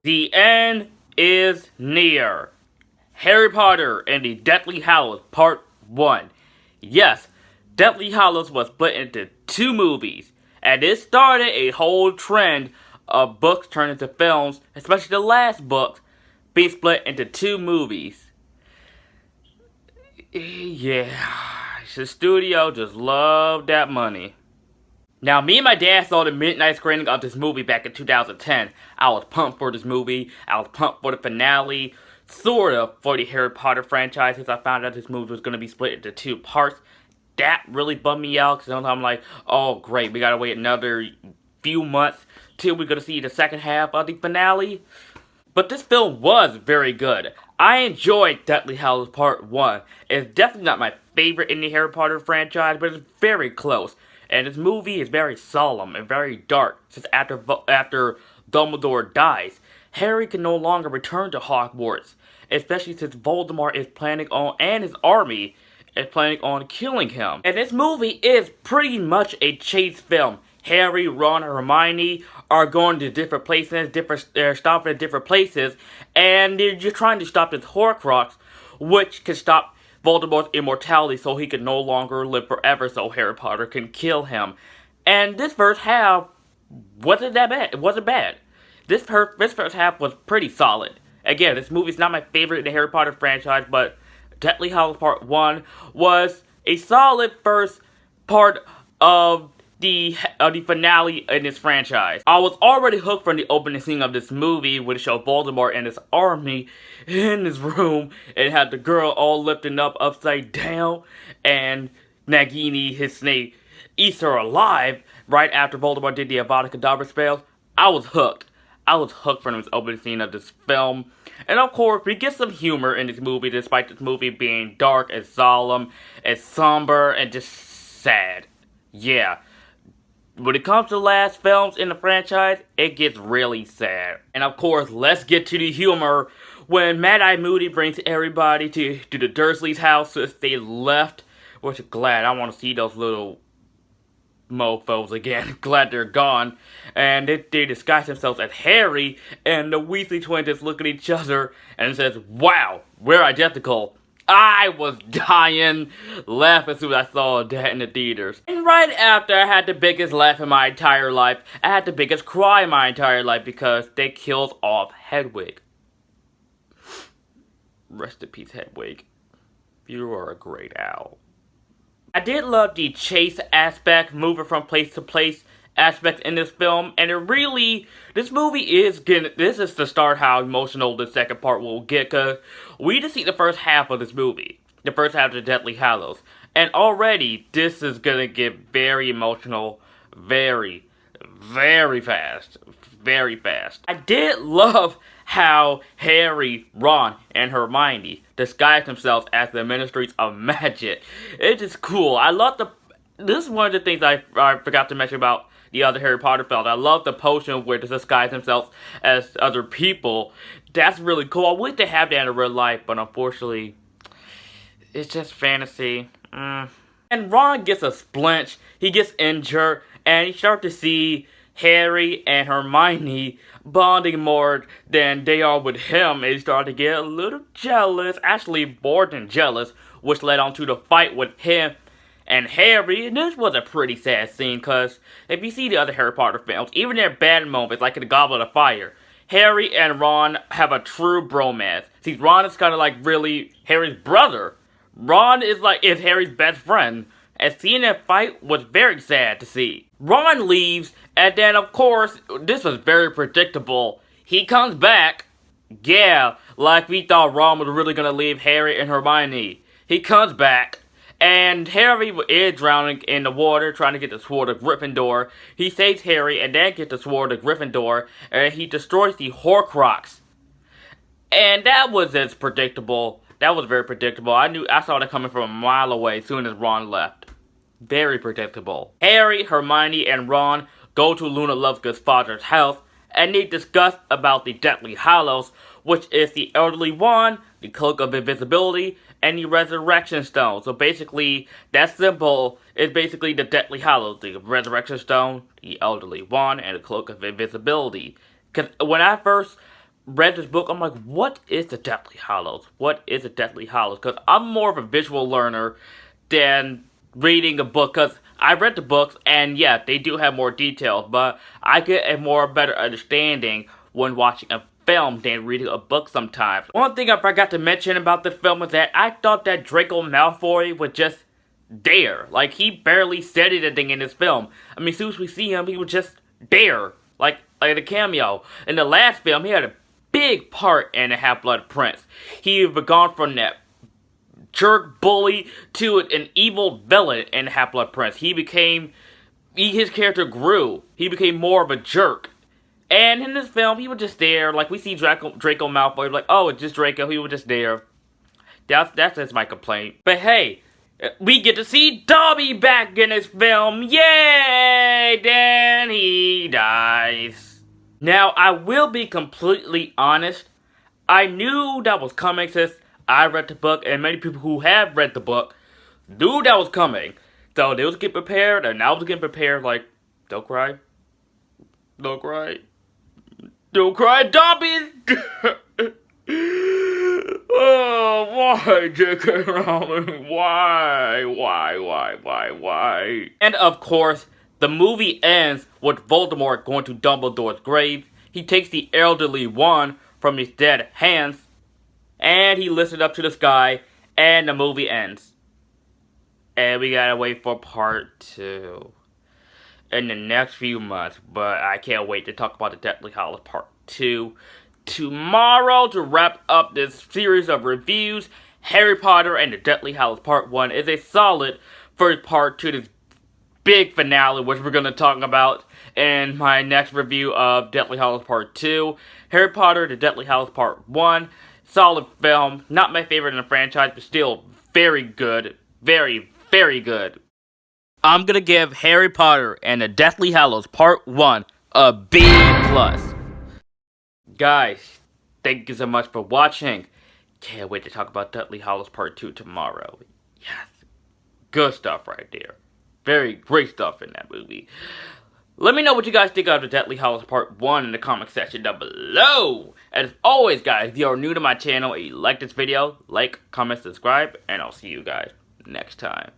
The end is near. Harry Potter and the Deathly Hallows Part 1. Yes, Deathly Hallows was split into 2 movies, and it started a whole trend of books turned into films, especially the last book, being split into 2 movies. Yeah, the studio just loved that money. Now, me and my dad saw the midnight screening of this movie back in 2010. I was pumped for this movie. I was pumped for the finale, sort of, for the Harry Potter franchise, because I found out this movie was going to be split into 2 parts. That really bummed me out, because I'm like, oh great, we gotta wait another few months till we're going to see the second half of the finale. But this film was very good. I enjoyed Deathly Hallows Part 1. It's definitely not my favorite in the Harry Potter franchise, but it's very close. And this movie is very solemn and very dark, since after Dumbledore dies, Harry can no longer return to Hogwarts, especially since Voldemort is planning on, and his army is planning on killing him. And this movie is pretty much a chase film. Harry, Ron, and Hermione are going to different places, they're stopping at different places, and they're just trying to stop this Horcrux, which can stop Voldemort's immortality so he can no longer live forever so Harry Potter can kill him. And this first half wasn't that bad. It wasn't bad. This first half was pretty solid. Again, this movie's not my favorite in the Harry Potter franchise, but Deathly Hallows Part 1 was a solid first part of the finale in this franchise. I was already hooked from the opening scene of this movie, which showed Voldemort and his army in his room, and had the girl all lifting up upside down, and Nagini, his snake, eats her alive right after Voldemort did the Avada Kedavra spell. I was hooked. I was hooked from this opening scene of this film. And of course, we get some humor in this movie, despite this movie being dark and solemn and somber and just sad. Yeah. When it comes to the last films in the franchise, it gets really sad. And of course, let's get to the humor. When Mad-Eye Moody brings everybody to the Dursleys' house since they left, which I'm glad. I want to see those little mofos again. Glad they're gone. And they disguise themselves as Harry, and the Weasley twins just look at each other and says, "Wow, we're identical." I was dying laughing as soon as I saw that in the theaters. And right after, I had the biggest laugh in my entire life. I had the biggest cry in my entire life because they killed off Hedwig. Rest in peace, Hedwig. You are a great owl. I did love the chase aspect, moving from place to place aspect in this film, and this movie is getting, this is to start how emotional the second part will get, because we just see the first half of this movie, the first half of the Deathly Hallows, and already this is gonna get very emotional, very, very fast, very fast. I did love how Harry, Ron, and Hermione disguised themselves as the Ministries of Magic. It's just cool. I love this is one of the things I forgot to mention about the other Harry Potter films. I love the potion where they disguise themselves as other people. That's really cool. I wish they have that in real life, but unfortunately, it's just fantasy. And Ron gets a splinch. He gets injured, and you start to see Harry and Hermione bonding more than they are with him, and he started to get a little jealous, actually more than jealous, which led on to the fight with him and Harry. And this was a pretty sad scene, because if you see the other Harry Potter films, even their bad moments, like in the Goblet of Fire, Harry and Ron have a true bromance. See, Ron is kind of like really Harry's brother. Ron is Harry's best friend. And seeing that fight was very sad to see. Ron leaves, and then of course, this was very predictable. He comes back, yeah, like we thought Ron was really gonna leave Harry and Hermione. He comes back, and Harry is drowning in the water, trying to get the sword of Gryffindor. He saves Harry, and then gets the sword of Gryffindor, and he destroys the Horcrux. And that was as predictable. That was very predictable. I saw that coming from a mile away as soon as Ron left. Very predictable. Harry, Hermione, and Ron go to Luna Lovegood's father's house, and they discuss about the Deathly Hallows, which is the Elderly Wand, the Cloak of Invisibility, and the Resurrection Stone. So basically, that symbol is basically the Deathly Hallows, the Resurrection Stone, the Elderly Wand, and the Cloak of Invisibility. Because when I first read this book, I'm like, what is the Deathly Hallows? What is the Deathly Hallows? Because I'm more of a visual learner than reading a book. Because I read the books, and yeah, they do have more details, but I get a more better understanding when watching a film than reading a book sometimes. One thing I forgot to mention about this film is that I thought that Draco Malfoy was just there. Like, he barely said anything in this film. I mean, as soon as we see him, he was just there. Like a cameo. In the last film, he had a big part in The Half-Blood Prince. He had gone from that jerk bully to an evil villain in Half-Blood Prince. His character grew. He became more of a jerk. And in this film, he was just there. Like, we see Draco Malfoy, like, oh, it's just Draco. He was just there. That's just my complaint. But hey, we get to see Dobby back in this film. Yay! Then he dies. Now, I will be completely honest. I knew that was coming since I read the book, and many people who have read the book knew that was coming. So they was getting prepared, and I was getting prepared, like, don't cry. Don't cry. Don't cry, Dobby! Oh, why, J.K. Rowling? Why? And of course, the movie ends with Voldemort going to Dumbledore's grave. He takes the elderly wand from his dead hands, and he lifts it up to the sky, and the movie ends. And we gotta wait for part 2 in the next few months, but I can't wait to talk about the Deathly Hallows part 2 tomorrow to wrap up this series of reviews. Harry Potter and the Deathly Hallows Part 1 is a solid first part to this big finale, which we're going to talk about in my next review of Deathly Hallows Part 2. Harry Potter, the Deathly Hallows Part 1, solid film. Not my favorite in the franchise, but still very good. Very, very good. I'm going to give Harry Potter and the Deathly Hallows Part 1 a B+. Guys, thank you so much for watching. Can't wait to talk about Deathly Hallows Part 2 tomorrow. Yes, good stuff right there. Very great stuff in that movie. Let me know what you guys think of the Deathly Hallows Part 1 in the comment section down below. As always, guys, if you are new to my channel and you like this video, like, comment, subscribe, and I'll see you guys next time.